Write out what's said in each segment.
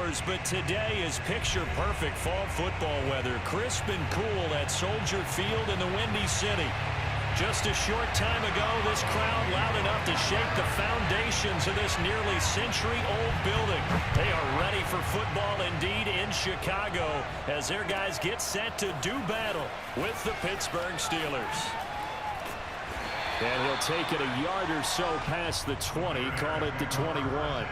outdoors, but today is picture-perfect fall football weather. Crisp and cool at Soldier Field in the Windy City. Just a short time ago, this crowd loud enough to shake the foundations of this nearly century-old building. They are ready for football indeed in Chicago as their guys get set to do battle with the Pittsburgh Steelers. And he'll take it a yard or so past the 20, call it the 21.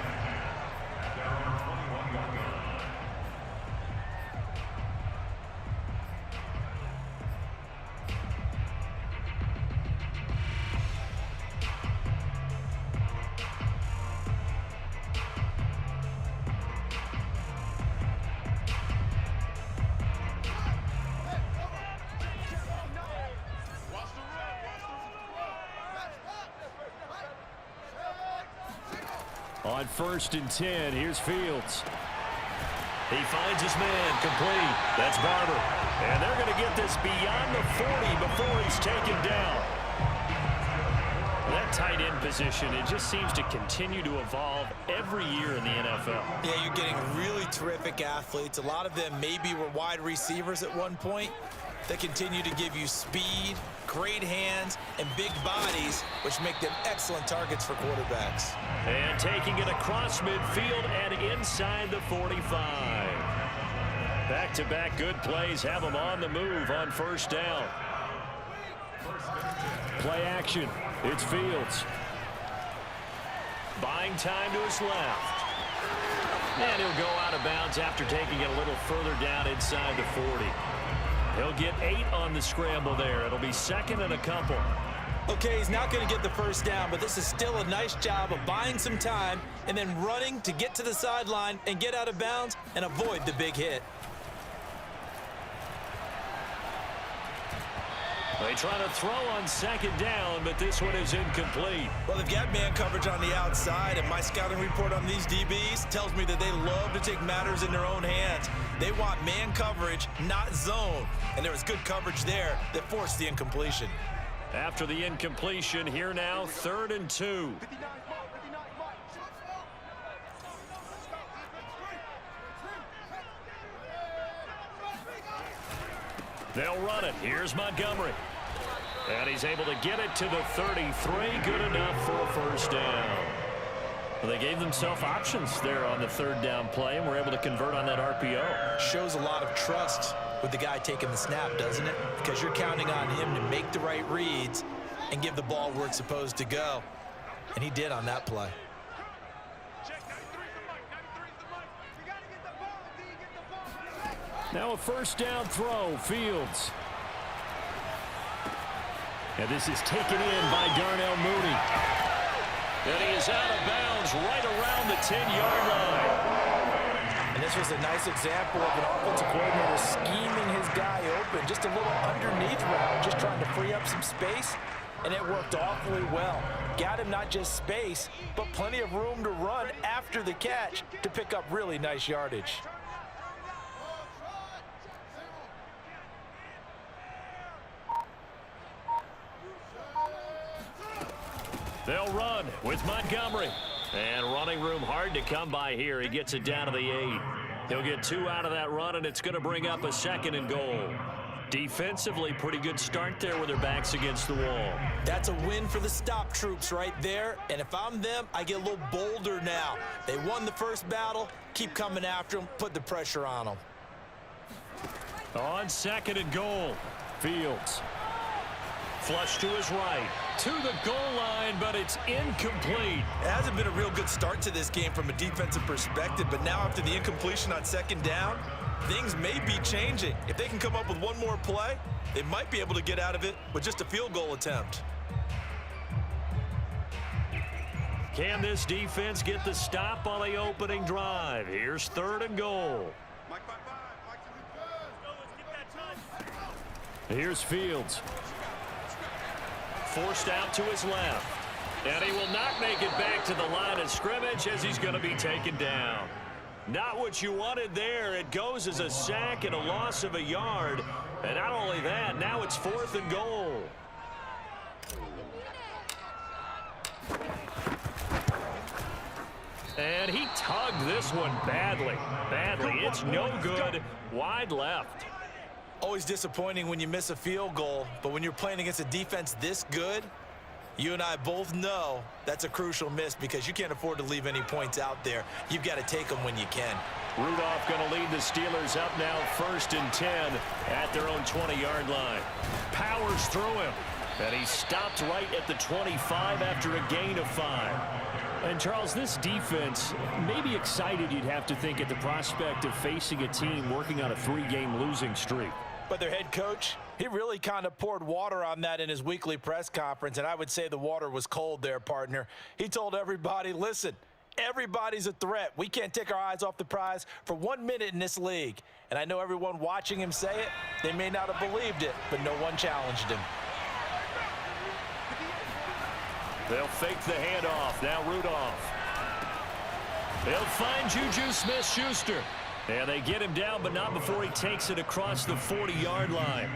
On 1st and 10, here's Fields. He finds his man, complete. That's Barber. And they're going to get this beyond the 40 before he's taken down. That tight end position, it just seems to continue to evolve every year in the NFL. Yeah, you're getting really terrific athletes. A lot of them maybe were wide receivers at one point. They continue to give you speed, great hands, and big bodies, which make them excellent targets for quarterbacks. And taking it across midfield and inside the 45. Back-to-back good plays have them on the move on 1st down. Play action. It's Fields. Buying time to his left. And he'll go out of bounds after taking it a little further down inside the 40. He'll get 8 on the scramble there. It'll be 2nd and a couple. Okay, he's not going to get the 1st down, but this is still a nice job of buying some time and then running to get to the sideline and get out of bounds and avoid the big hit. They try to throw on 2nd down, but this one is incomplete. Well, they've got man coverage on the outside, and my scouting report on these DBs tells me that they love to take matters in their own hands. They want man coverage, not zone. And there was good coverage there that forced the incompletion. After the incompletion, here now, 3rd and 2. They'll run it. Here's Montgomery. And he's able to get it to the 33. Good enough for a 1st down. Well, they gave themselves options there on the 3rd down play and were able to convert on that RPO. Shows a lot of trust with the guy taking the snap, doesn't it? Because you're counting on him to make the right reads and give the ball where it's supposed to go. And he did on that play. Now a 1st down throw, Fields. And this is taken in by Darnell Mooney. And he is out of bounds right around the 10-yard line. And this was a nice example of an offensive coordinator scheming his guy open. Just a little underneath route, just trying to free up some space. And it worked awfully well. Got him not just space, but plenty of room to run after the catch to pick up really nice yardage. They'll run with Montgomery. And running room hard to come by here. He gets it down to the 8. He'll get 2 out of that run, and it's going to bring up a 2nd and goal. Defensively, pretty good start there with their backs against the wall. That's a win for the stop troops right there. And if I'm them, I get a little bolder now. They won the 1st battle. Keep coming after them. Put the pressure on them. On 2nd and goal, Fields. Flush to his right, to the goal line, but it's incomplete. It hasn't been a real good start to this game from a defensive perspective, but now after the incompletion on 2nd down, things may be changing. If they can come up with one more play, they might be able to get out of it with just a field goal attempt. Can this defense get the stop on the opening drive? Here's 3rd and goal. Here's Fields. Forced out to his left. And he will not make it back to the line of scrimmage as he's going to be taken down. Not what you wanted there. It goes as a sack and a loss of a yard. And not only that, now it's 4th and goal. And he tugged this one badly. It's no good. Wide left. Always disappointing when you miss a field goal, but when you're playing against a defense this good, you and I both know that's a crucial miss because you can't afford to leave any points out there. You've got to take them when you can. Rudolph going to lead the Steelers up now 1st and 10 at their own 20-yard line. Powers through him, and he stopped right at the 25 after a gain of 5. And, Charles, this defense may be excited, you'd have to think, at the prospect of facing a team working on a 3-game losing streak. But their head coach, he really kind of poured water on that in his weekly press conference, and I would say the water was cold there, partner. He told everybody, listen, everybody's a threat. We can't take our eyes off the prize for 1 minute in this league. And I know everyone watching him say it, they may not have believed it, but no one challenged him. They'll fake the handoff. Now Rudolph. They'll find Juju Smith-Schuster. And they get him down, but not before he takes it across the 40-yard line.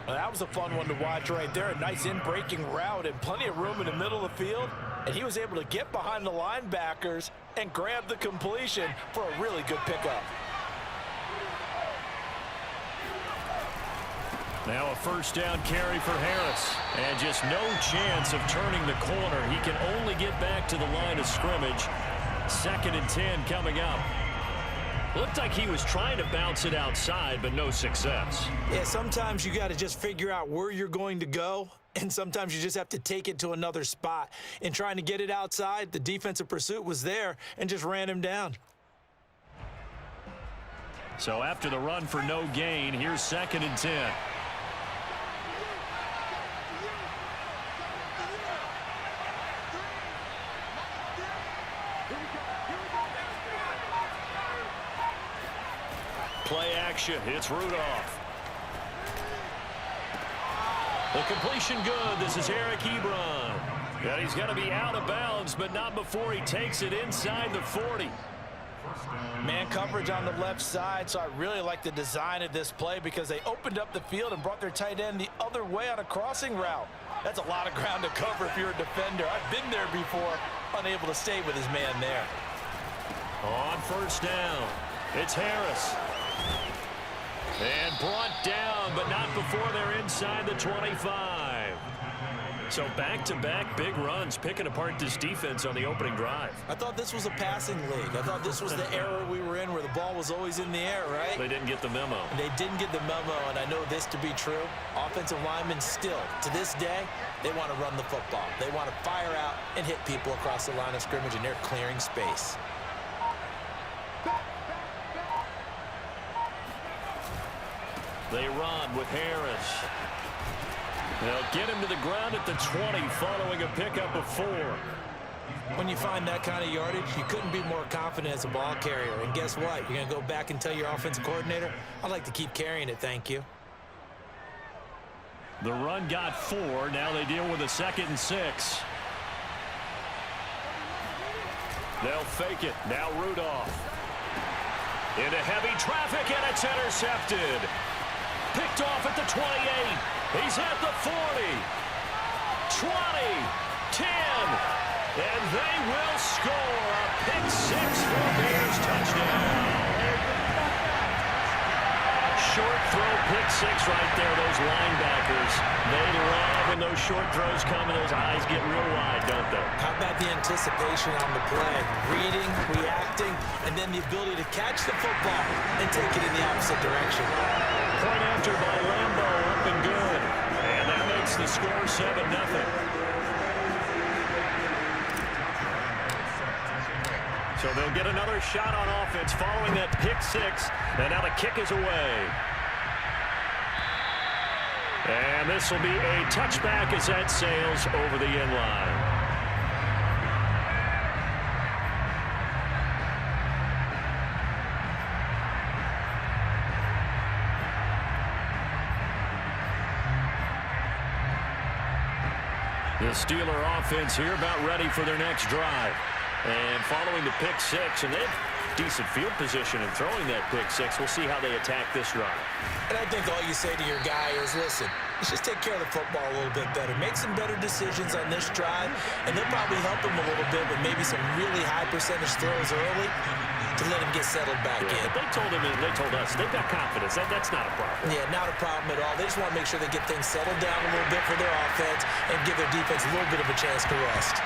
Well, that was a fun one to watch right there. A nice in-breaking route and plenty of room in the middle of the field. And he was able to get behind the linebackers and grab the completion for a really good pickup. Now a 1st down carry for Harris. And just no chance of turning the corner. He can only get back to the line of scrimmage. 2nd and 10 coming up. Looked like he was trying to bounce it outside, but no success. Yeah, sometimes you got to just figure out where you're going to go, and sometimes you just have to take it to another spot. In trying to get it outside, the defensive pursuit was there and just ran him down. So after the run for no gain, here's 2nd and 10. Play action. It's Rudolph. The completion good. This is Eric Ebron. And he's going to be out of bounds, but not before he takes it inside the 40. Man coverage on the left side, so I really like the design of this play because they opened up the field and brought their tight end the other way on a crossing route. That's a lot of ground to cover if you're a defender. I've been there before, unable to stay with his man there. On 1st down, it's Harris. And brought down, but not before they're inside the 25. So back-to-back big runs, picking apart this defense on the opening drive. I thought this was a passing league. I thought this was the era we were in where the ball was always in the air, right? They didn't get the memo. And they didn't get the memo, and I know this to be true. Offensive linemen still, to this day, they want to run the football. They want to fire out and hit people across the line of scrimmage, and they're clearing space. They run with Harris. They'll get him to the ground at the 20 following a pickup of 4. When you find that kind of yardage, you couldn't be more confident as a ball carrier. And guess what? You're going to go back and tell your offensive coordinator, I'd like to keep carrying it, thank you. The run got 4. Now they deal with a 2nd and 6. They'll fake it. Now Rudolph. Into heavy traffic, and it's intercepted. Picked off at the 28. He's at the 40. 20. 10. And they will score a pick 6 for Bears touchdown. Short throw, pick 6 right there. Those linebackers, they love when those short throws come and those eyes get real wide, don't they? How about the anticipation on the play? Reading, reacting, and then the ability to catch the football and take it in the opposite direction. Point after by Lambo, up and good. And that makes the score 7-0. So they'll get another shot on offense following that pick 6. And now the kick is away. And this will be a touchback as that sails over the end line. The Steeler offense here about ready for their next drive. And following the pick 6, and they have decent field position in throwing that pick 6. We'll see how they attack this drive. And I think all you say to your guy is, listen, Let's just take care of the football a little bit better. Make some better decisions on this drive, and they'll probably help him a little bit with maybe some really high percentage throws early to let him get settled back in. They told us they've got confidence. That's not a problem. Yeah, not a problem at all. They just want to make sure they get things settled down a little bit for their offense and give their defense a little bit of a chance to rest.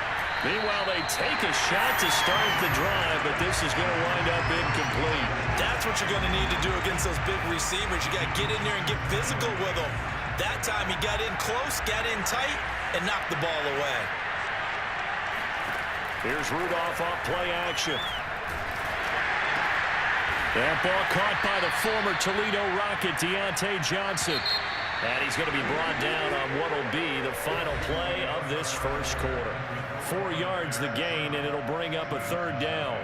Meanwhile, they take a shot to start the drive, but this is going to wind up incomplete. That's what you're going to need to do against those big receivers. You got to get in there and get physical with them. That time he got in close, got in tight, and knocked the ball away. Here's Rudolph off play action. That ball caught by the former Toledo Rocket, Deontay Johnson. And he's going to be brought down on what will be the final play of this first quarter. 4 yards the gain, and it'll bring up a third down.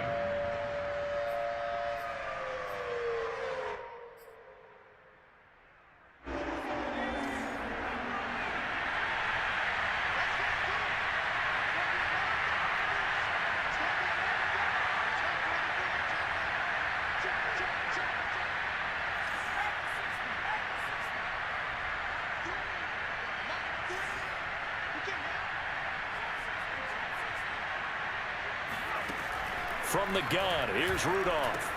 From the gun, here's Rudolph.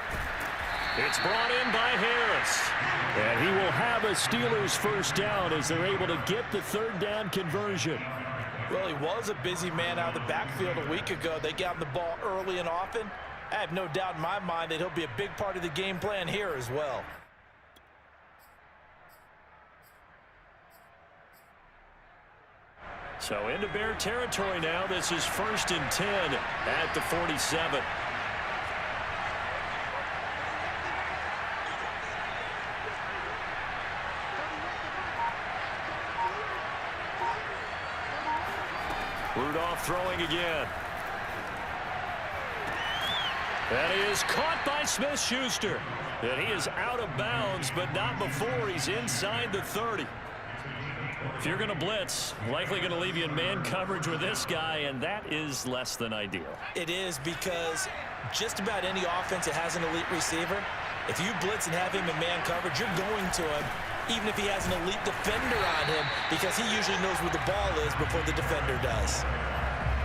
It's brought in by Harris. And he will have a Steelers first down as they're able to get the third down conversion. Well, he was a busy man out of the backfield a week ago. They got him the ball early and often. I have no doubt in my mind that he'll be a big part of the game plan here as well. So into Bear territory now. This is 1st and 10 at the 47. Rudolph throwing again. That is caught by Smith-Schuster. And he is out of bounds, but not before he's inside the 30. If you're going to blitz, likely going to leave you in man coverage with this guy, and that is less than ideal. It is, because just about any offense that has an elite receiver, if you blitz and have him in man coverage, you're going to him, even if he has an elite defender on him, because he usually knows where the ball is before the defender does.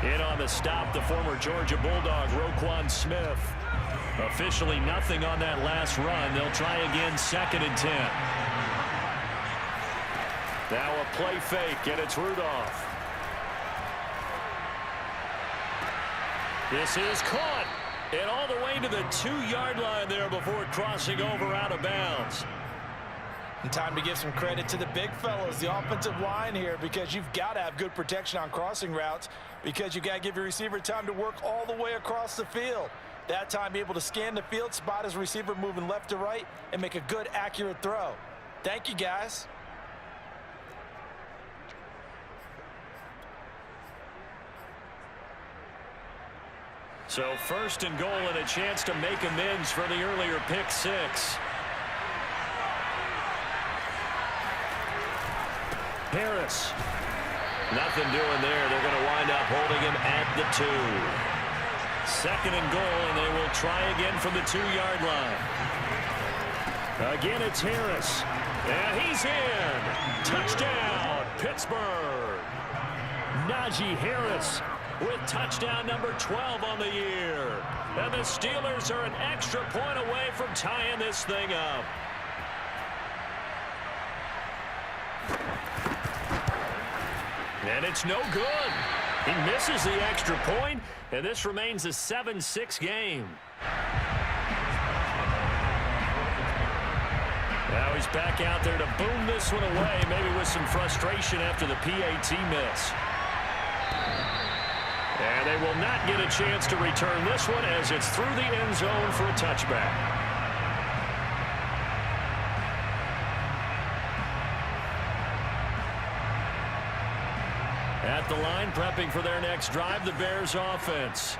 In on the stop, the former Georgia Bulldog, Roquan Smith. Officially nothing on that last run. They'll try again, 2nd and 10. Now a play fake, and it's Rudolph. This is caught, and all the way to the 2-yard line there before crossing over out of bounds. And time to give some credit to the big fellows, the offensive line here, because you've got to have good protection on crossing routes, because you've got to give your receiver time to work all the way across the field. That time, be able to scan the field, spot his receiver moving left to right, and make a good, accurate throw. Thank you, guys. So 1st and goal and a chance to make amends for the earlier pick 6. Harris. Nothing doing there. They're going to wind up holding him at the 2. 2nd and goal, and they will try again from the 2-yard line. Again, it's Harris. And he's in. Touchdown, Pittsburgh. Najee Harris with touchdown number 12 on the year. And the Steelers are an extra point away from tying this thing up. And it's no good. He misses the extra point, and this remains a 7-6 game. Now he's back out there to boom this one away, maybe with some frustration after the PAT miss. And they will not get a chance to return this one as it's through the end zone for a touchback. At the line, prepping for their next drive, the Bears offense.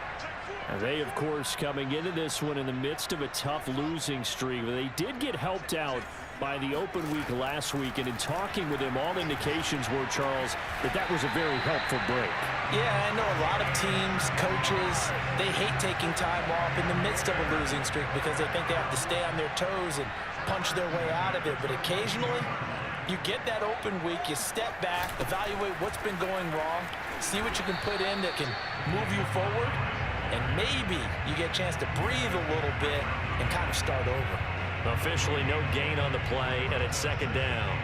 And they, of course, coming into this one in the midst of a tough losing streak. They did get helped out by the open week last week, and in talking with him, all indications were, Charles, that was a very helpful break. Yeah, I know a lot of teams, coaches, they hate taking time off in the midst of a losing streak because they think they have to stay on their toes and punch their way out of it. But occasionally, You get that open week, you step back, evaluate what's been going wrong, see what you can put in that can move you forward, and maybe you get a chance to breathe a little bit and kind of start over. Officially no gain on the play, and it's second down.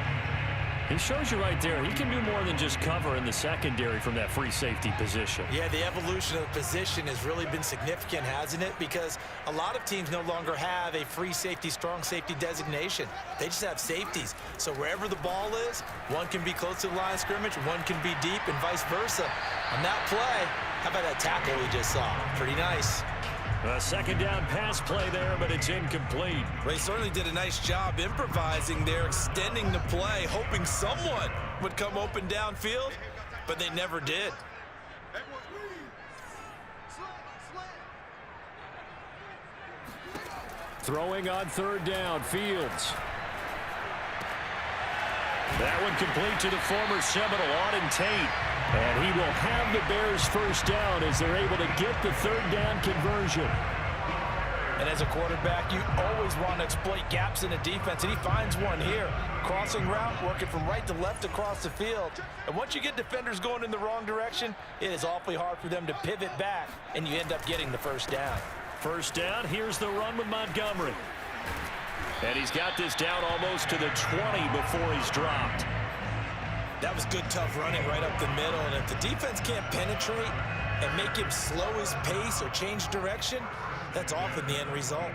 He shows you right there, he can do more than just cover in the secondary from that free safety position. Yeah, the evolution of the position has really been significant, hasn't it? Because a lot of teams no longer have a free safety, strong safety designation. They just have safeties. So wherever the ball is, one can be close to the line of scrimmage, one can be deep, and vice versa. On that play, how about that tackle we just saw? Pretty nice. A second down pass play there, but it's incomplete. Well, he certainly did a nice job improvising there, extending the play, hoping someone would come open downfield, but they never did. Throwing on third down, Fields. That one complete to the former Seminole, Auden Tate. And he will have the Bears first down as they're able to get the third down conversion. And as a quarterback, you always want to exploit gaps in the defense, and he finds one here. Crossing route, working from right to left across the field. And once you get defenders going in the wrong direction, it is awfully hard for them to pivot back, and you end up getting the first down. First down, here's the run with Montgomery. And he's got this down almost to the 20 before he's dropped. That was good, tough running right up the middle. And if the defense can't penetrate and make him slow his pace or change direction, that's often the end result.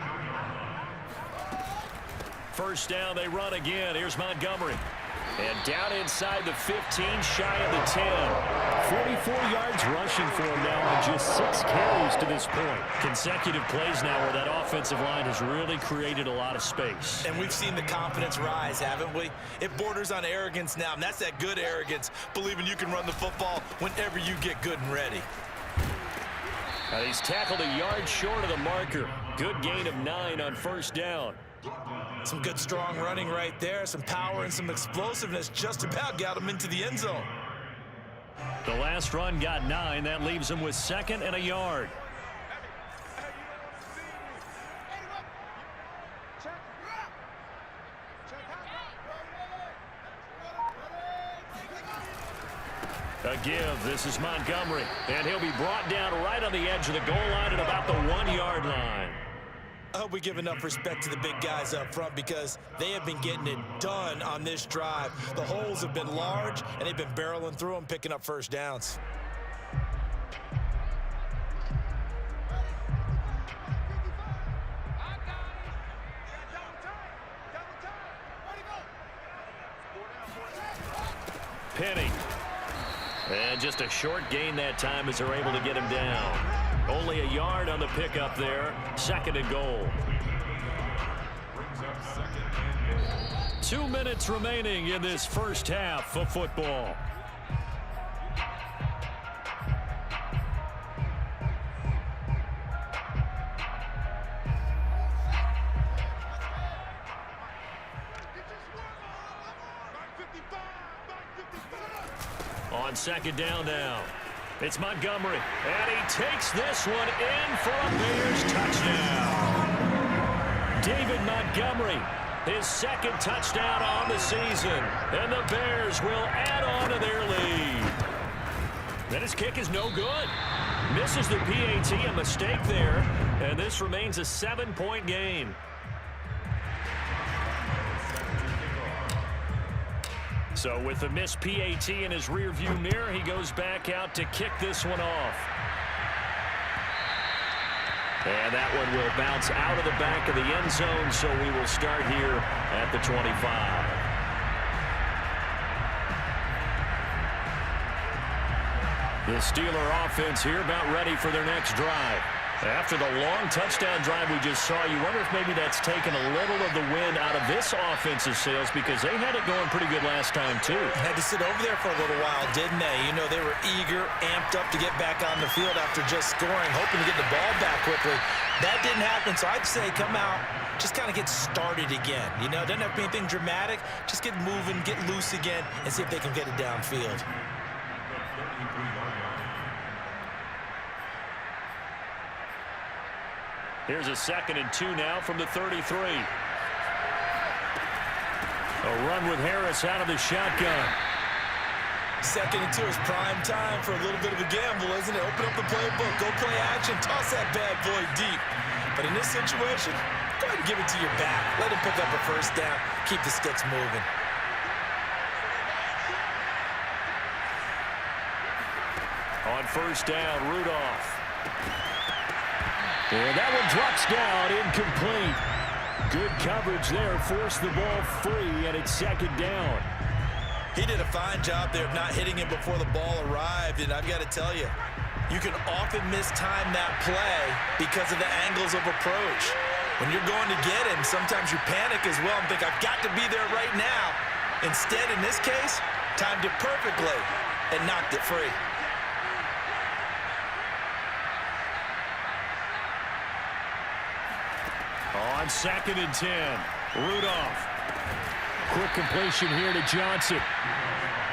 First down, they run again. Here's Montgomery. And down inside the 15, shy of the 10. 44 yards rushing for him now on just 6 carries to this point. Consecutive plays now where that offensive line has really created a lot of space. And we've seen the confidence rise, haven't we? It borders on arrogance now, and that's that good arrogance, believing you can run the football whenever you get good and ready. He's tackled a yard short of the marker. Good gain of 9 on first down. Some good, strong running right there. Some power and some explosiveness just about got him into the end zone. The last run got 9. That leaves him with 2nd and a yard. A give. This is Montgomery. And he'll be brought down right on the edge of the goal line at about the 1-yard line. I hope we give enough respect to the big guys up front because they have been getting it done on this drive. The holes have been large, and they've been barreling through them, picking up first downs. Penny. And just a short gain that time as they're able to get him down. Only a yard on the pickup there. 2nd and goal. 2 minutes remaining in this first half of football. On 2nd down now. It's Montgomery, and he takes this one in for a Bears touchdown. David Montgomery, his 2nd touchdown on the season, and the Bears will add on to their lead. Then his kick is no good. Misses the PAT, a mistake there, and this remains a 7-point game. So with the missed PAT in his rearview mirror, he goes back out to kick this one off. And that one will bounce out of the back of the end zone, so we will start here at the 25. The Steeler offense here about ready for their next drive. After the long touchdown drive we just saw, you wonder if maybe that's taken a little of the wind out of this offensive sails because they had it going pretty good last time too. Had to sit over there for a little while, didn't they? You know, they were eager, amped up to get back on the field after just scoring, hoping to get the ball back quickly. That didn't happen, so I'd say come out, just kind of get started again. You know, doesn't have to be anything dramatic. Just get moving, get loose again, and see if they can get it downfield. Here's a 2nd and 2 now from the 33. A run with Harris out of the shotgun. Second and 2 is prime time for a little bit of a gamble, isn't it? Open up the playbook, go play action, toss that bad boy deep. But in this situation, go ahead and give it to your back. Let him pick up a first down, keep the sticks moving. On first down, Rudolph. And that one drops down, incomplete. Good coverage there, forced the ball free, and it's second down. He did a fine job there of not hitting him before the ball arrived, and I've got to tell you, you can often mistime that play because of the angles of approach. When you're going to get him, sometimes you panic as well and think, I've got to be there right now. Instead, in this case, timed it perfectly and knocked it free. On second and 10, Rudolph. Quick completion here to Johnson.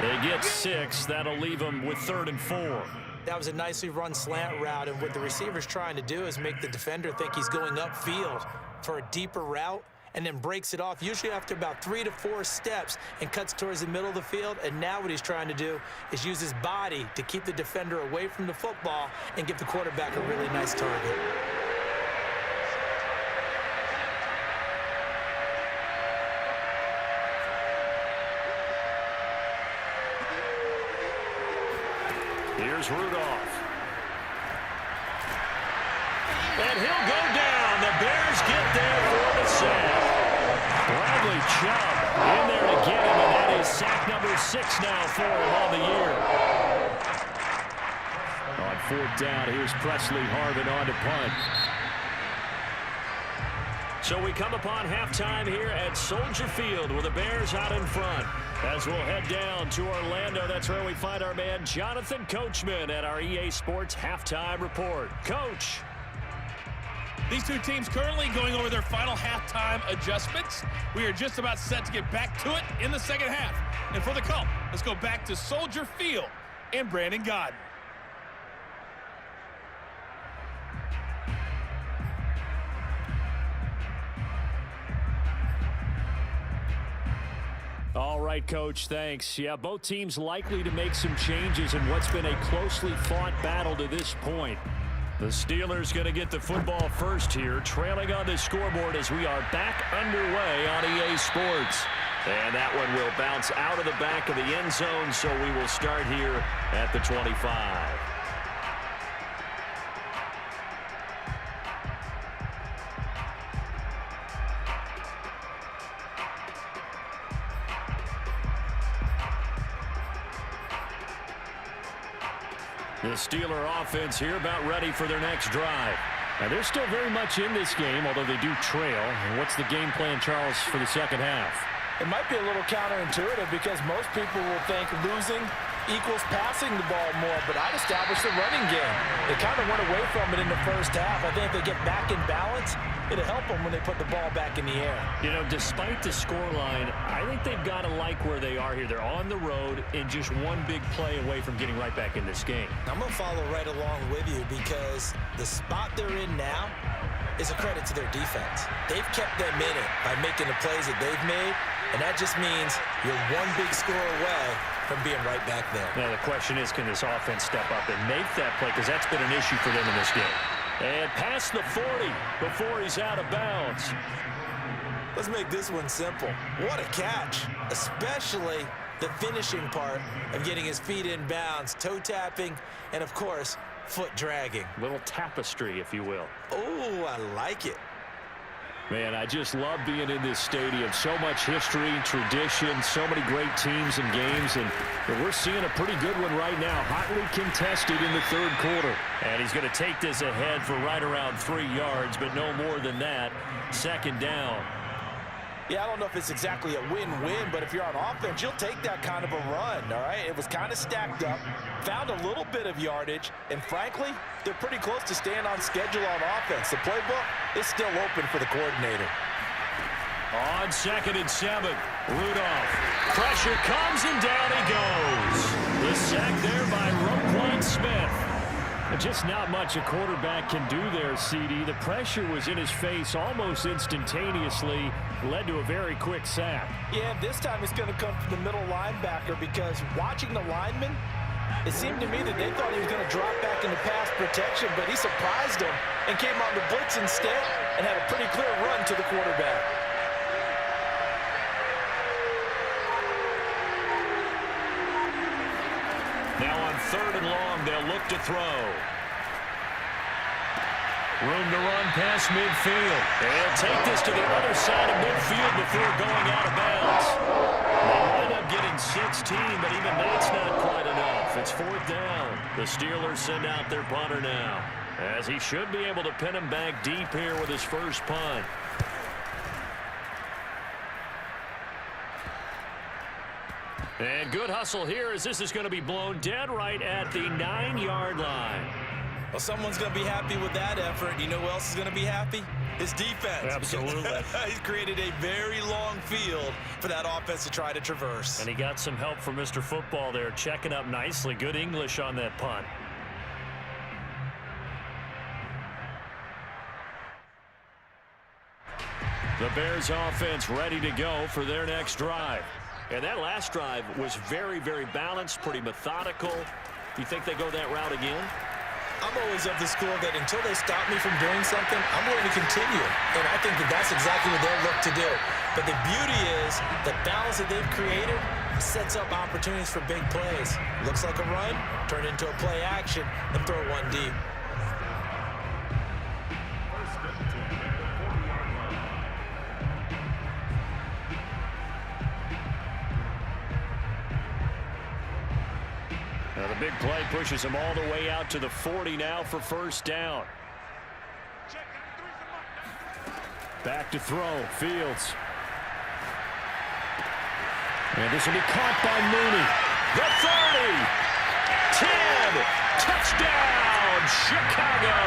They get 6. That'll leave them with 3rd and 4. That was a nicely run slant route, and what the receiver's trying to do is make the defender think he's going upfield for a deeper route and then breaks it off, usually after about 3 to 4 steps, and cuts towards the middle of the field. And now what he's trying to do is use his body to keep the defender away from the football and give the quarterback a really nice target. Here's Rudolph. And he'll go down. The Bears get there for the sack. Bradley Chubb in there to get him, and that is sack number 6 now for him on the year. On 4th down, here's Presley Harvin on to punt. So we come upon halftime here at Soldier Field with the Bears out in front. As we'll head down to Orlando, that's where we find our man Jonathan Coachman at our EA Sports Halftime Report. Coach. These two teams currently going over their final halftime adjustments. We are just about set to get back to it in the second half. And for the call, let's go back to Soldier Field and Brandon Godden. All right, Coach, thanks. Yeah, both teams likely to make some changes in what's been a closely fought battle to this point. The Steelers going to get the football first here, trailing on the scoreboard as we are back underway on EA Sports. And that one will bounce out of the back of the end zone, so we will start here at the 25. The Steeler offense here about ready for their next drive. Now, they're still very much in this game, although they do trail. And what's the game plan, Charles, for the second half? It might be a little counterintuitive because most people will think losing equals passing the ball more, but I'd establish the running game. They kind of went away from it in the first half. I think if they get back in balance, it'll help them when they put the ball back in the air. You know, despite the scoreline, I think they've got to like where they are here. They're on the road and just one big play away from getting right back in this game. I'm going to follow right along with you because the spot they're in now is a credit to their defense. They've kept them in it by making the plays that they've made, and that just means you're one big score away from being right back there. Now, the question is, can this offense step up and make that play? Because that's been an issue for them in this game. And past the 40 before he's out of bounds. Let's make this one simple. What a catch, especially the finishing part of getting his feet in bounds, toe tapping, and, of course, foot dragging. Little tapestry, if you will. Oh, I like it. Man, I just love being in this stadium. So much history, tradition, so many great teams and games, and we're seeing a pretty good one right now. Hotly contested in the third quarter. And he's going to take this ahead for right around 3 yards, but no more than that. Second down. Yeah, I don't know if it's exactly a win-win, but if you're on offense, you'll take that kind of a run, all right? It was kind of stacked up, found a little bit of yardage, and frankly, they're pretty close to staying on schedule on offense. The playbook is still open for the coordinator. On 2nd and 7, Rudolph. Pressure comes, and down he goes. The sack there by Roquan Smith. Just not much a quarterback can do there, CD. The pressure was in his face almost instantaneously, led to a very quick sack. Yeah, this time it's going to come from the middle linebacker because watching the lineman, it seemed to me that they thought he was going to drop back into pass protection, but he surprised them and came on the blitz instead and had a pretty clear run to the quarterback. Now on 3rd and long, they'll look to throw. Room to run past midfield. They'll take this to the other side of midfield before going out of bounds. They wind up getting 16, but even that's not quite enough. It's 4th down. The Steelers send out their punter now, as he should be able to pin him back deep here with his first punt. And good hustle here as this is going to be blown dead right at the 9-yard line. Well, someone's going to be happy with that effort. You know who else is going to be happy? His defense. Absolutely. He's created a very long field for that offense to try to traverse. And he got some help from Mr. Football there, checking up nicely. Good English on that punt. The Bears offense ready to go for their next drive. And that last drive was very, very balanced, pretty methodical. Do you think they go that route again? I'm always of the school that until they stop me from doing something, I'm going to continue. And I think that that's exactly what they'll look to do. But the beauty is the balance that they've created sets up opportunities for big plays. Looks like a run, turn into a play action, and throw one deep. Now the big play pushes him all the way out to the 40 now for first down. Back to throw, Fields. And this will be caught by Mooney. The 30, 10, touchdown, Chicago.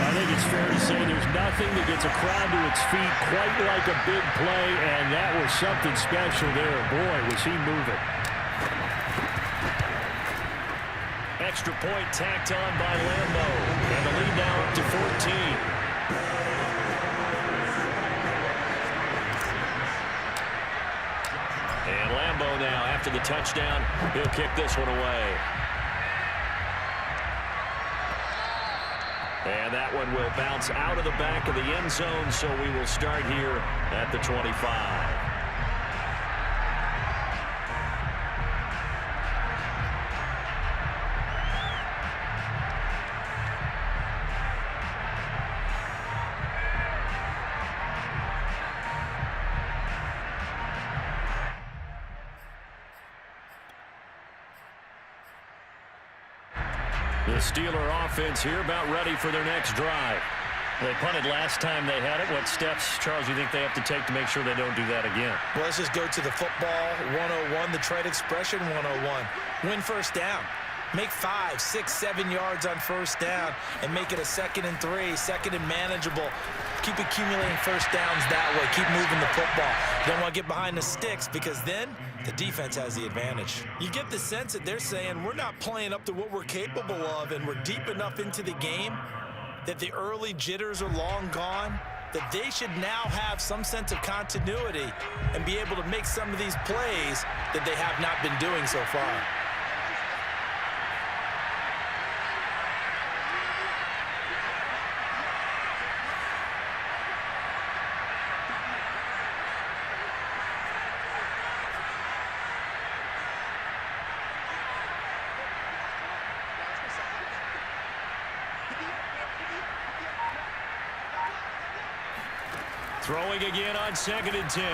I think it's fair to say there's nothing that gets a crowd to its feet quite like a big play, and that was something special there. Boy, was he moving. Extra point tacked on by Lambo, and the lead now up to 14. And Lambo now, after the touchdown, he'll kick this one away. And that one will bounce out of the back of the end zone, so we will start here at the 25. The Steeler offense here about ready for their next drive. They punted last time they had it. What steps, Charles, do you think they have to take to make sure they don't do that again? Well, let's just go to the football 101, the trade expression 101. Win first down. Make 5, 6, 7 yards on first down and make it a 2nd and 3, 2nd and manageable. Keep accumulating first downs that way. Keep moving the football. You don't want to get behind the sticks because then the defense has the advantage. You get the sense that they're saying we're not playing up to what we're capable of, and we're deep enough into the game that the early jitters are long gone, that they should now have some sense of continuity and be able to make some of these plays that they have not been doing so far. Throwing again on 2nd and 10.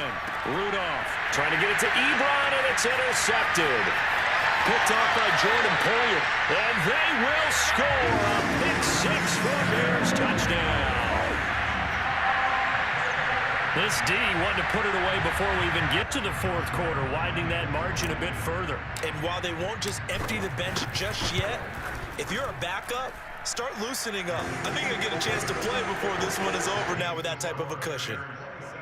Rudolph trying to get it to Ebron, and it's intercepted. Picked off by Jordan Poyer. And they will score a pick 6 for Bears touchdown. This D wanted to put it away before we even get to the 4th quarter, widening that margin a bit further. And while they won't just empty the bench just yet, if you're a backup, start loosening up. I think you'll get a chance to play before this one is over now with that type of a cushion.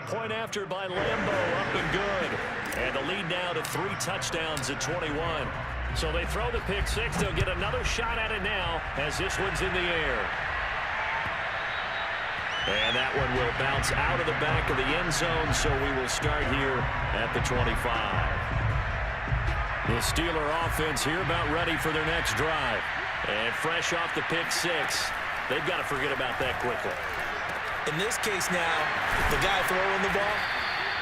Point after by Lambo, up and good. And the lead now to 3 touchdowns at 21. So they throw the pick six. They'll get another shot at it now as this one's in the air. And that one will bounce out of the back of the end zone, so we will start here at the 25. The Steeler offense here about ready for their next drive. And fresh off the pick six, they've got to forget about that quickly. In this case now, the guy throwing the ball,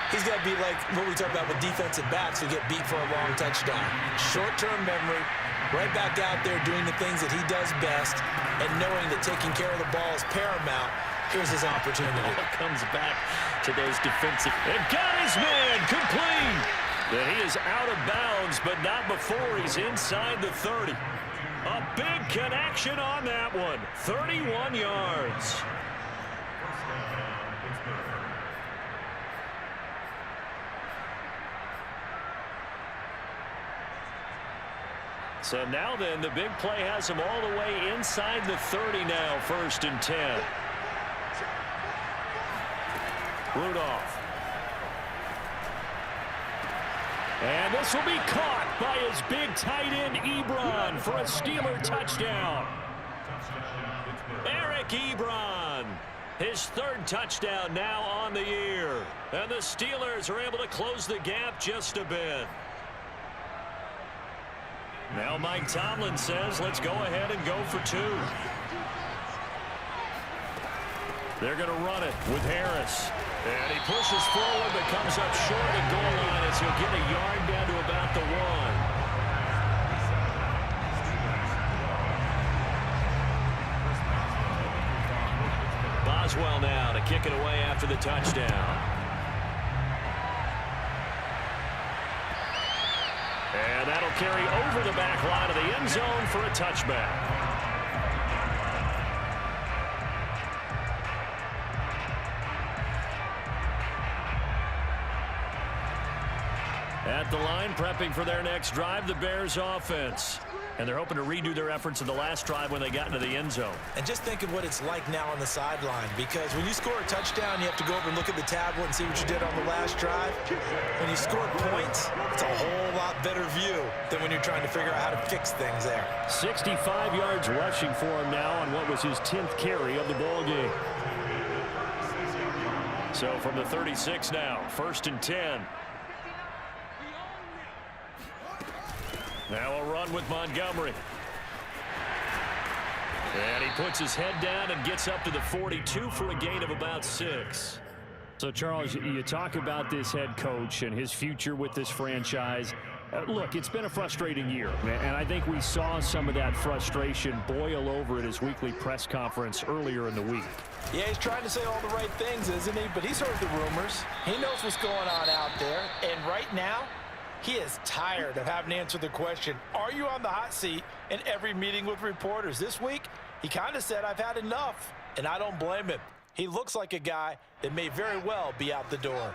he's got to be like what we talk about with defensive backs who get beat for a long touchdown. Short-term memory, right back out there doing the things that he does best, and knowing that taking care of the ball is paramount. Here's his opportunity. Ball comes back to those defensive. And got his man complete. That he is out of bounds, but not before he's inside the 30. A big connection on that one. 31 yards. So now then, the big play has him all the way inside the 30 now, 1st and 10. Rudolph. And this will be caught by his big tight end, Ebron, for a Steeler touchdown. Eric Ebron, his 3rd touchdown now on the year. And the Steelers are able to close the gap just a bit. Now Mike Tomlin says, let's go ahead and go for 2. They're going to run it with Harris. And he pushes forward but comes up short at goal line as he'll get a yard down to about the 1. Boswell now to kick it away after the touchdown. And that'll carry over the back line of the end zone for a touchback. At the line, prepping for their next drive, the Bears offense. And they're hoping to redo their efforts in the last drive when they got into the end zone. And just think of what it's like now on the sideline, because when you score a touchdown, you have to go over and look at the tablet and see what you did on the last drive. When you scored points, it's a whole lot better view than when you're trying to figure out how to fix things there. 65 yards rushing for him now on what was his 10th carry of the ball game. So from the 36 now, 1st and 10. Now a run with Montgomery. And he puts his head down and gets up to the 42 for a gain of about 6. So, Charles, you talk about this head coach and his future with this franchise. Look, it's been a frustrating year, and I think we saw some of that frustration boil over at his weekly press conference earlier in the week. Yeah, he's trying to say all the right things, isn't he? But he's heard the rumors. He knows what's going on out there. And right now, he is tired of having to answer the question, are you on the hot seat, in every meeting with reporters. This week, he kind of said, I've had enough, and I don't blame him. He looks like a guy that may very well be out the door.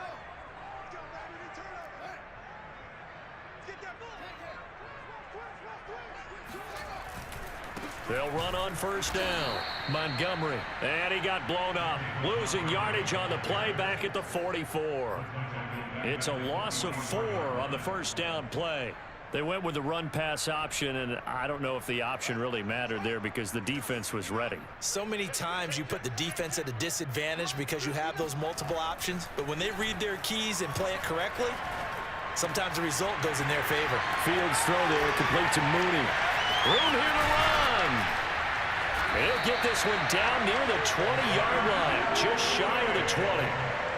They'll run on 1st down. Montgomery, and he got blown up. Losing yardage on the play back at the 44. It's a loss of 4 on the 1st down play. They went with the run-pass option, and I don't know if the option really mattered there because the defense was ready. So many times you put the defense at a disadvantage because you have those multiple options, but when they read their keys and play it correctly, sometimes the result goes in their favor. Fields throw there, complete to Mooney. Room here to run. He'll get this one down near the 20-yard line, just shy of the 20.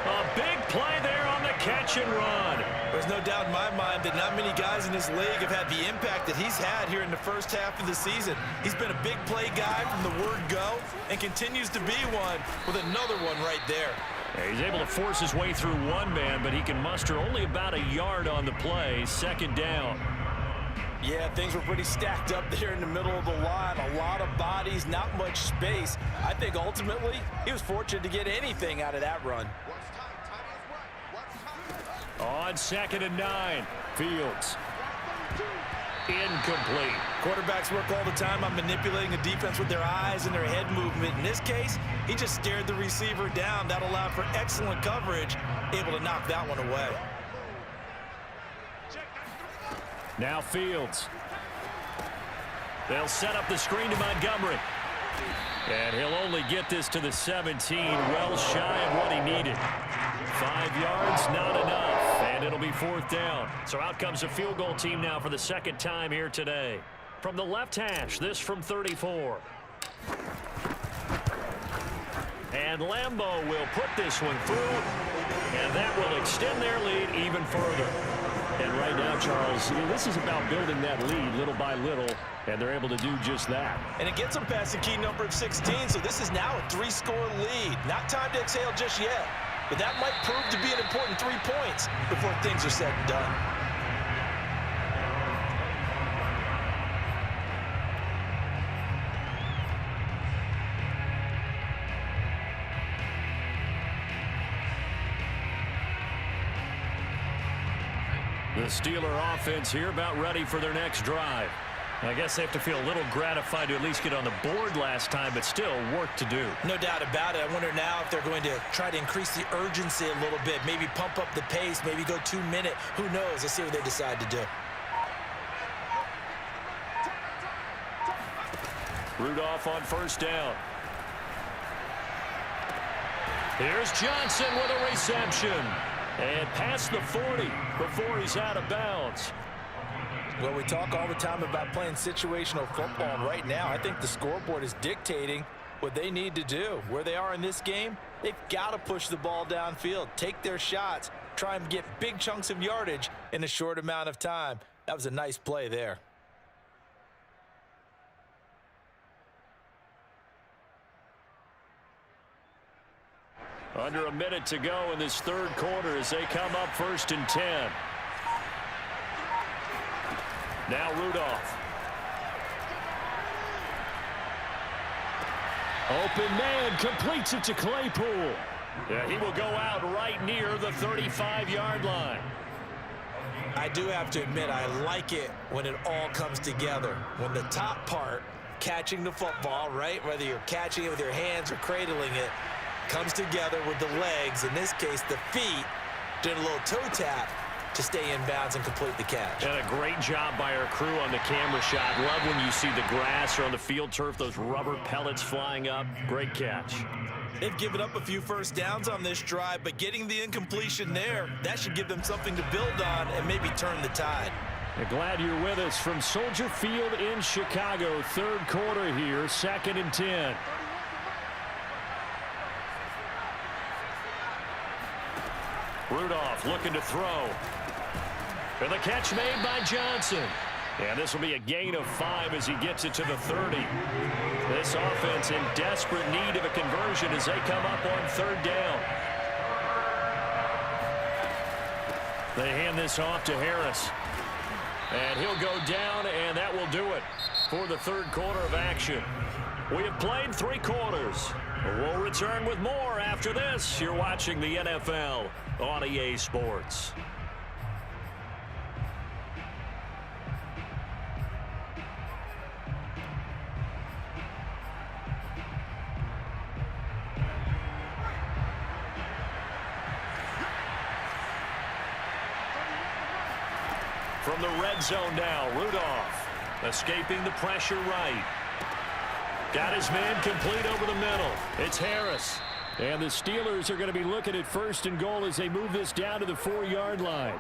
A big play there on the catch and run. There's no doubt in my mind that not many guys in this league have had the impact that he's had here in the 1st half of the season. He's been a big play guy from the word go and continues to be one with another one right there. He's able to force his way through one man, but he can muster only about a yard on the play. 2nd down. Yeah, things were pretty stacked up there in the middle of the line. A lot of bodies, not much space. I think ultimately he was fortunate to get anything out of that run. On 2nd and 9, Fields. Incomplete. Quarterbacks work all the time on manipulating the defense with their eyes and their head movement. In this case, he just stared the receiver down. That allowed for excellent coverage, able to knock that one away. Now Fields. They'll set up the screen to Montgomery. And he'll only get this to the 17, well shy of what he needed. 5 yards, not enough, and it'll be 4th down. So out comes a field goal team now for the 2nd time here today. From the left hash, this from 34. And Lambeau will put this one through, and that will extend their lead even further. And right now, Charles, this is about building that lead little by little, and they're able to do just that. And it gets them past the key number of 16, so this is now a 3-score lead. Not time to exhale just yet, but that might prove to be an important 3 points before things are said and done. The Steeler offense here about ready for their next drive. I guess they have to feel a little gratified to at least get on the board last time, but still work to do. No doubt about it. I wonder now if they're going to try to increase the urgency a little bit, maybe pump up the pace, maybe go 2-minute. Who knows? Let's see what they decide to do. Rudolph on 1st down. Here's Johnson with a reception. And past the 40 before he's out of bounds. Well, we talk all the time about playing situational football, and right now I think the scoreboard is dictating what they need to do. Where they are in this game, they've got to push the ball downfield, take their shots, try and get big chunks of yardage in a short amount of time. That was a nice play there. Under a minute to go in this 3rd quarter as they come up 1st and 10. Now Rudolph. Open man completes it to Claypool. Yeah, he will go out right near the 35-yard line. I do have to admit, I like it when it all comes together. When the top part, catching the football, right, whether you're catching it with your hands or cradling it, comes together with the legs, in this case the feet, doing a little toe tap to stay in bounds and complete the catch. And a great job by our crew on the camera shot. Love when you see the grass or on the field turf, those rubber pellets flying up. Great catch. They've given up a few 1st downs on this drive, but getting the incompletion there, that should give them something to build on and maybe turn the tide. Glad you're with us from Soldier Field in Chicago. 3rd quarter here, 2nd and 10. Rudolph looking to throw. And the catch made by Johnson. And this will be a gain of 5 as he gets it to the 30. This offense in desperate need of a conversion as they come up on 3rd down. They hand this off to Harris. And he'll go down, and that will do it for the 3rd quarter of action. We have played 3 quarters. We'll return with more after this. You're watching the NFL on EA Sports. From the red zone now, Rudolph escaping the pressure right. Got his man complete over the middle. It's Harris. And the Steelers are going to be looking at 1st and goal as they move this down to the 4-yard line.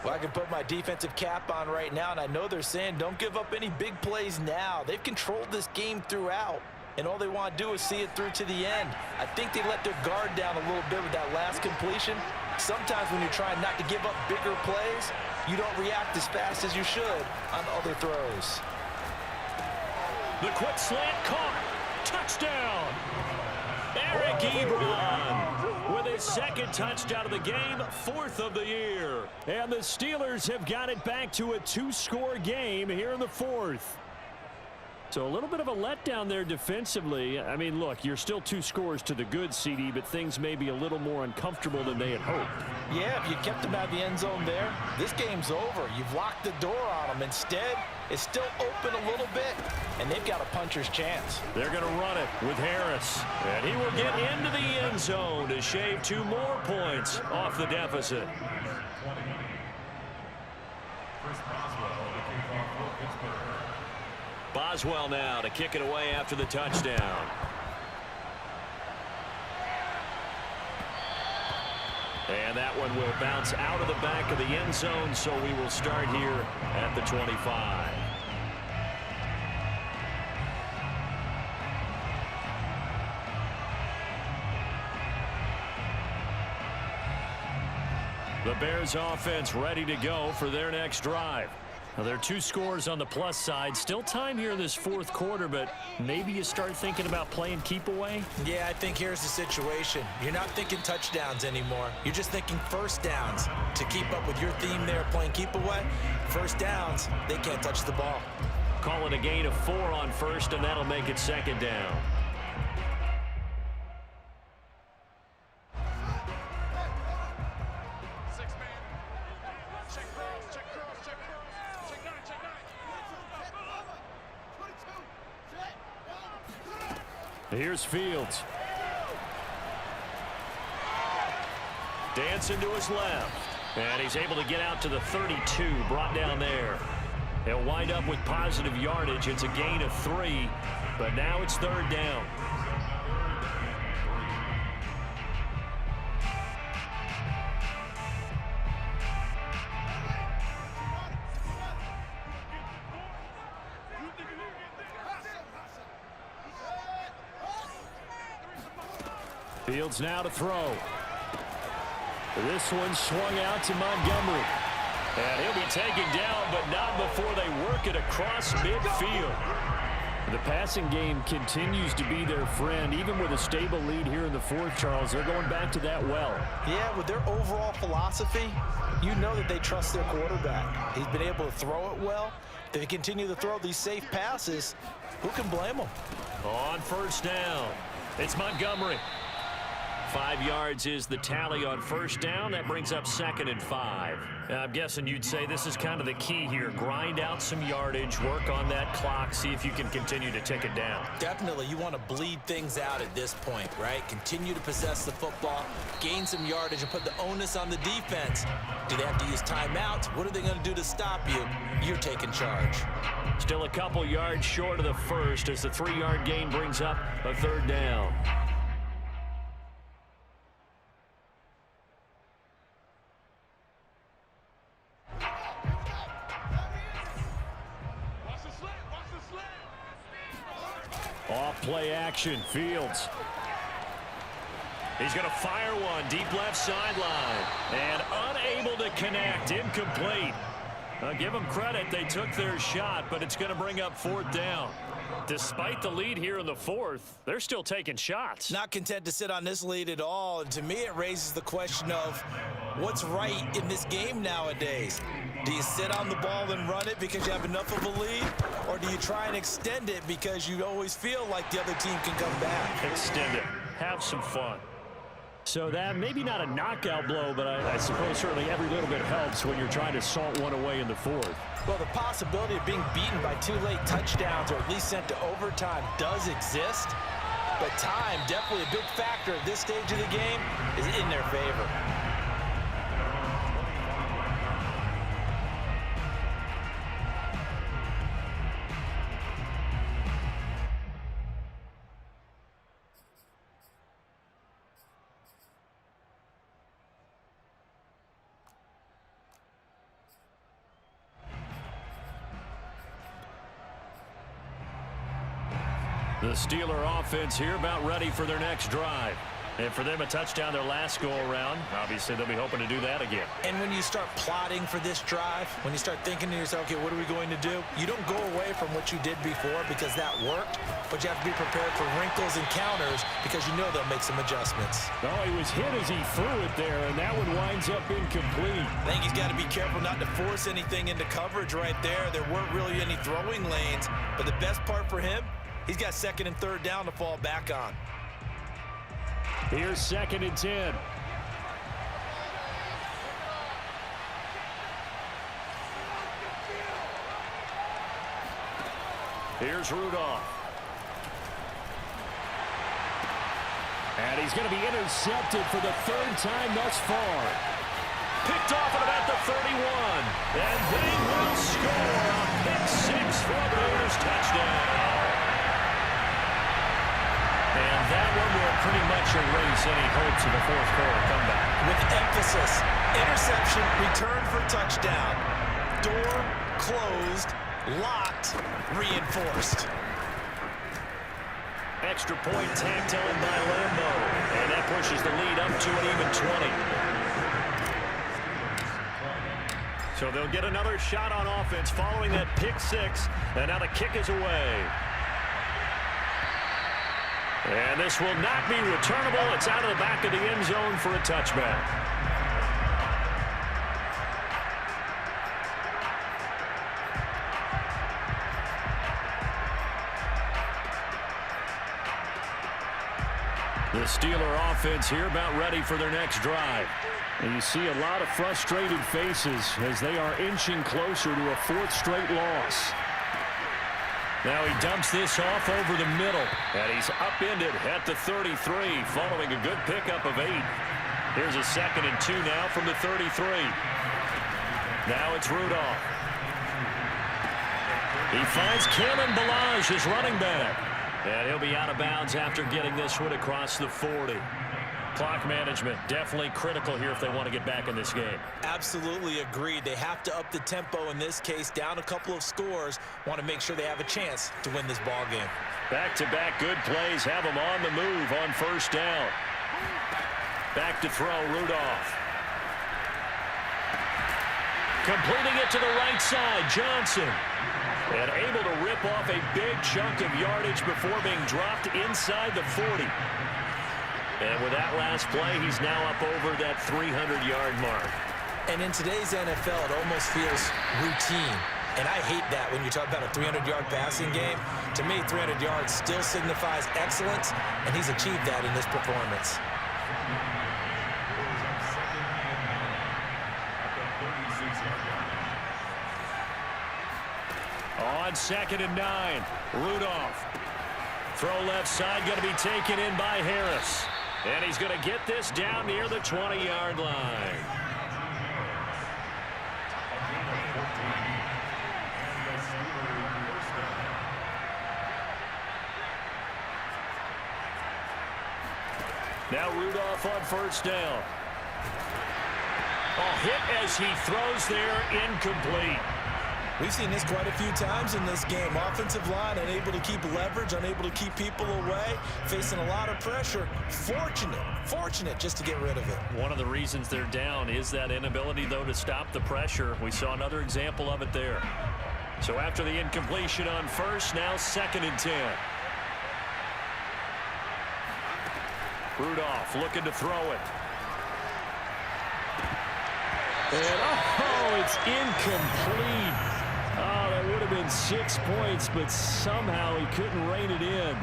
Well, I can put my defensive cap on right now, and I know they're saying don't give up any big plays now. They've controlled this game throughout, and all they want to do is see it through to the end. I think they let their guard down a little bit with that last completion. Sometimes when you're trying not to give up bigger plays, you don't react as fast as you should on other throws. The quick slant caught. Touchdown. Eric Ebron with his 2nd touchdown of the game, 4th of the year. And the Steelers have got it back to a 2-score game here in the 4th. So a little bit of a letdown there defensively. I mean, look, you're still 2 scores to the good, CD, but things may be a little more uncomfortable than they had hoped. Yeah, if you kept them out of the end zone there, this game's over. You've locked the door on them. Instead, it's still open a little bit, and they've got a puncher's chance. They're going to run it with Harris, and he will get into the end zone to shave 2 more points off the deficit. Boswell now to kick it away after the touchdown. And that one will bounce out of the back of the end zone, so we will start here at the 25. The Bears offense ready to go for their next drive. Now, there are 2 scores on the plus side. Still time here in this fourth quarter, but maybe you start thinking about playing keep away? Yeah, I think here's the situation. You're not thinking touchdowns anymore. You're just thinking first downs. To keep up with your theme there, playing keep away, first downs, they can't touch the ball. Call it a gain of 4 on first, and that'll make it second down. Here's Fields. Dancing to his left. And he's able to get out to the 32, brought down there. He'll wind up with positive yardage. It's a gain of 3, but now it's third down. Fields now to throw. This one swung out to Montgomery. And he'll be taken down, but not before they work it across midfield. The passing game continues to be their friend. Even with a stable lead here in the fourth, Charles, they're going back to that well. Yeah, with their overall philosophy, you know that they trust their quarterback. He's been able to throw it well. If they continue to throw these safe passes, who can blame them? On first down, it's Montgomery. 5 yards is the tally on first down. That brings up 2nd and 5. I'm guessing you'd say this is kind of the key here. Grind out some yardage, work on that clock, see if you can continue to tick it down. Definitely, you want to bleed things out at this point, right? Continue to possess the football, gain some yardage, and put the onus on the defense. Do they have to use timeouts? What are they going to do to stop you? You're taking charge. Still a couple yards short of the first as the 3-yard gain brings up a third down. Off play action, Fields. He's going to fire one deep left sideline and unable to connect, incomplete. Give them credit, they took their shot, but it's going to bring up 4th down. Despite the lead here in the fourth, they're still taking shots. Not content to sit on this lead at all, and to me it raises the question of what's right in this game nowadays. Do you sit on the ball and run it because you have enough of a lead, or do you try and extend it because you always feel like the other team can come back? Extend it. Have some fun. So that maybe not a knockout blow, but I suppose certainly every little bit helps when you're trying to salt one away in the fourth. Well, the possibility of being beaten by 2 late touchdowns or at least sent to overtime does exist, but time, definitely a big factor at this stage of the game, is in their favor. The Steeler offense here about ready for their next drive. And for them, a touchdown their last go-around. Obviously, they'll be hoping to do that again. And when you start plotting for this drive, when you start thinking to yourself, okay, what are we going to do? You don't go away from what you did before because that worked, but you have to be prepared for wrinkles and counters because you know they'll make some adjustments. Oh, he was hit as he threw it there, and that one winds up incomplete. I think he's got to be careful not to force anything into coverage right there. There weren't really any throwing lanes, but the best part for him, he's got 2nd and 3rd down to fall back on. Here's 2nd and 10. Here's Rudolph. And he's going to be intercepted for the 3rd time thus far. picked off at about the 31. And they will score a pick six for a Bears touchdown. And that one will pretty much erase any hopes of a fourth quarter comeback. With emphasis, interception, return for touchdown. Door closed, locked, reinforced. Extra point tacked on by Lambo. And that pushes the lead up to an even 20. So they'll get another shot on offense following that pick six. And now the kick is away. And this will not be returnable. It's out of the back of the end zone for a touchback. The Steeler offense here about ready for their next drive. And you see a lot of frustrated faces as they are inching closer to a fourth straight loss. Now he dumps this off over the middle, and he's upended at the 33 following a good pickup of 8. Here's a 2nd and 2 now from the 33. Now it's Rudolph. He finds Kalen Ballage, his running back. And he'll be out of bounds after getting this one across the 40. Clock management definitely critical here if they want to get back in this game. Absolutely agreed. They have to up the tempo in this case, down a couple of scores. Want to make sure they have a chance to win this ball game. Back-to-back good plays have them on the move on first down. Back to throw, Rudolph. Completing it to the right side, Johnson. And able to rip off a big chunk of yardage before being dropped inside the 40. And with that last play, he's now up over that 300-yard mark. And in today's NFL, it almost feels routine. And I hate that when you talk about a 300-yard passing game. To me, 300 yards still signifies excellence, and he's achieved that in this performance. On 2nd and 9, Rudolph. Throw left side, going to be taken in by Harris. And he's going to get this down near the 20-yard line. Now Rudolph on first down. A hit as he throws there, incomplete. We've seen this quite a few times in this game. Offensive line unable to keep leverage, unable to keep people away, facing a lot of pressure. Fortunate just to get rid of it. One of the reasons they're down is that inability, though, to stop the pressure. We saw another example of it there. So after the incompletion on first, now 2nd and 10. Rudolph looking to throw it. And, oh, it's incomplete. Oh, that would have been 6 points, but somehow he couldn't rein it in.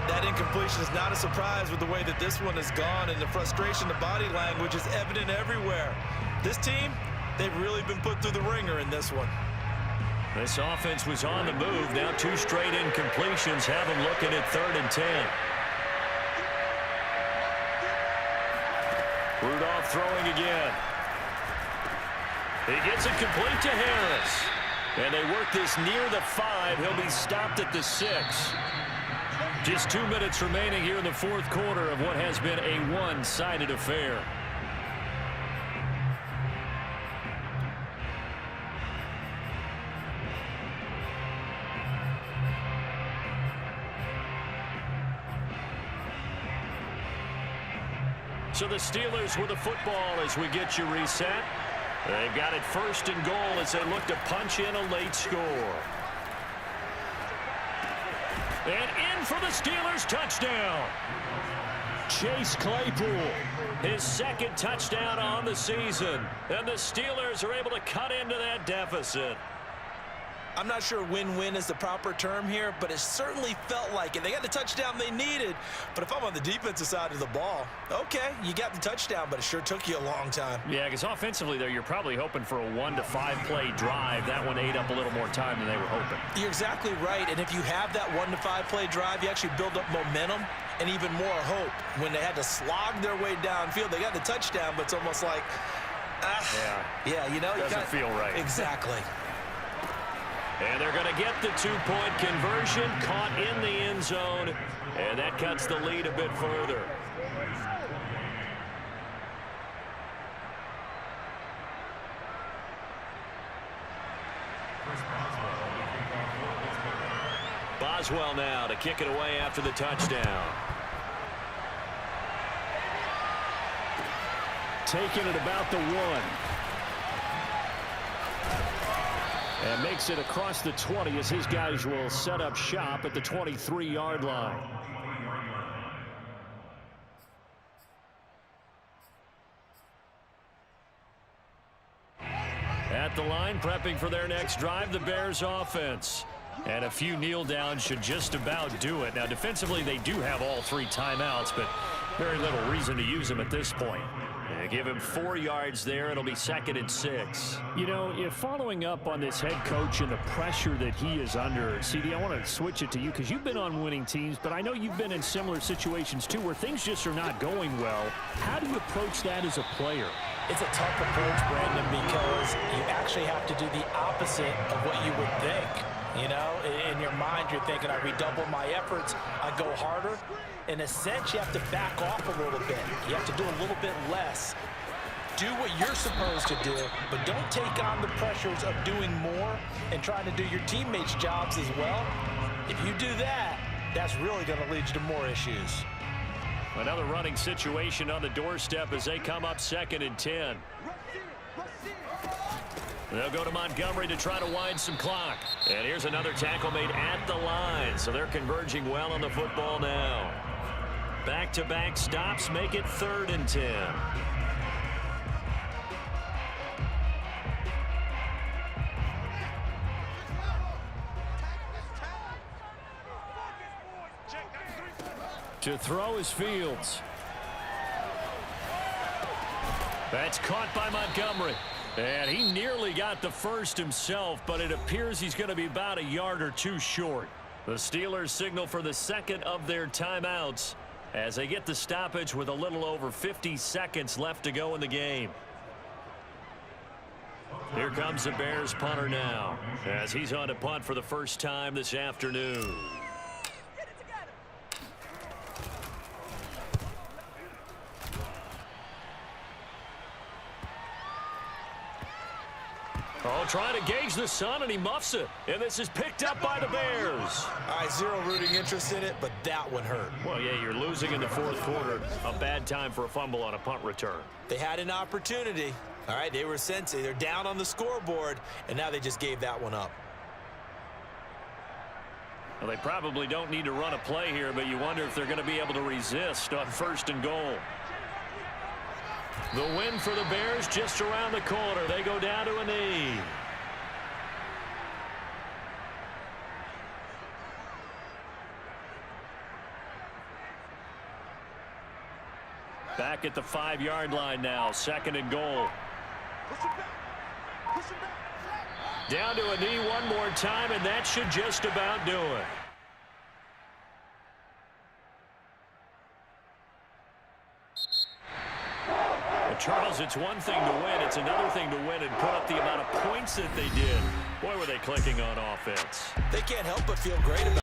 That incompletion is not a surprise with the way that this one has gone, and the frustration, the body language is evident everywhere. This team, they've really been put through the ringer in this one. This offense was on the move. Now 2 straight incompletions have them looking at 3rd and 10. Rudolph throwing again. He gets it complete to Harris. And they work this near the 5. He'll be stopped at the 6. Just 2 minutes remaining here in the fourth quarter of what has been a one-sided affair. So the Steelers with the football as we get you reset. They've got it 1st and goal as they look to punch in a late score. And in for the Steelers touchdown. Chase Claypool, his 2nd touchdown on the season. And the Steelers are able to cut into that deficit. I'm not sure win-win is the proper term here, but it certainly felt like it. They got the touchdown they needed, but if I'm on the defensive side of the ball, okay, you got the touchdown, but it sure took you a long time. Yeah, because offensively there, you're probably hoping for a 1 to 5 play drive. That one ate up a little more time than they were hoping. You're exactly right, and if you have that 1 to 5 play drive, you actually build up momentum and even more hope. When they had to slog their way downfield, they got the touchdown, but it's almost like Yeah, you know. Doesn't feel right. Exactly. And they're going to get the two-point conversion, caught in the end zone, and that cuts the lead a bit further. Boswell now to kick it away after the touchdown. Taking it about the 1. And makes it across the 20 as his guys will set up shop at the 23-yard line. At the line, prepping for their next drive, the Bears offense. And a few kneel downs should just about do it. Now, defensively, they do have all 3 timeouts, but very little reason to use them at this point. Give him 4 yards there. It'll be 2nd and 6. You know, if following up on this head coach and the pressure that he is under, CD, I want to switch it to you because you've been on winning teams, but I know you've been in similar situations too where things just are not going well. How do you approach that as a player? It's a tough approach, Brandon, because you actually have to do the opposite of what you would think. You know, in your mind, you're thinking, I redouble my efforts, I go harder. In a sense, you have to back off a little bit. You have to do a little bit less. Do what you're supposed to do, but don't take on the pressures of doing more and trying to do your teammates' jobs as well. If you do that, that's really going to lead you to more issues. Another running situation on the doorstep as they come up 2nd and 10. They'll go to Montgomery to try to wind some clock. And here's another tackle made at the line. So they're converging well on the football now. Back-to-back stops make it 3rd and 10. To throw is Fields. That's caught by Montgomery. And he nearly got the first himself, but it appears he's going to be about a yard or 2 short. The Steelers signal for the 2nd of their timeouts as they get the stoppage with a little over 50 seconds left to go in the game. Here comes the Bears punter now as he's on to punt for the first time this afternoon. Oh, trying to gauge the sun, and he muffs it. And this is picked up by the Bears. All right, zero rooting interest in it, but that one hurt. Well, yeah, you're losing in the 4th quarter. A bad time for a fumble on a punt return. They had an opportunity. All right, they were sensing. They're down on the scoreboard, and now they just gave that one up. Well, they probably don't need to run a play here, but you wonder if they're going to be able to resist on 1st and goal. The win for the Bears just around the corner. They go down to a knee. Back at the 5-yard line now. 2nd and goal. Down to a knee one more time, and that should just about do it. Charles, it's one thing to win. It's another thing to win and put up the amount of points that they did. Boy, were they clicking on offense. They can't help but feel great about it.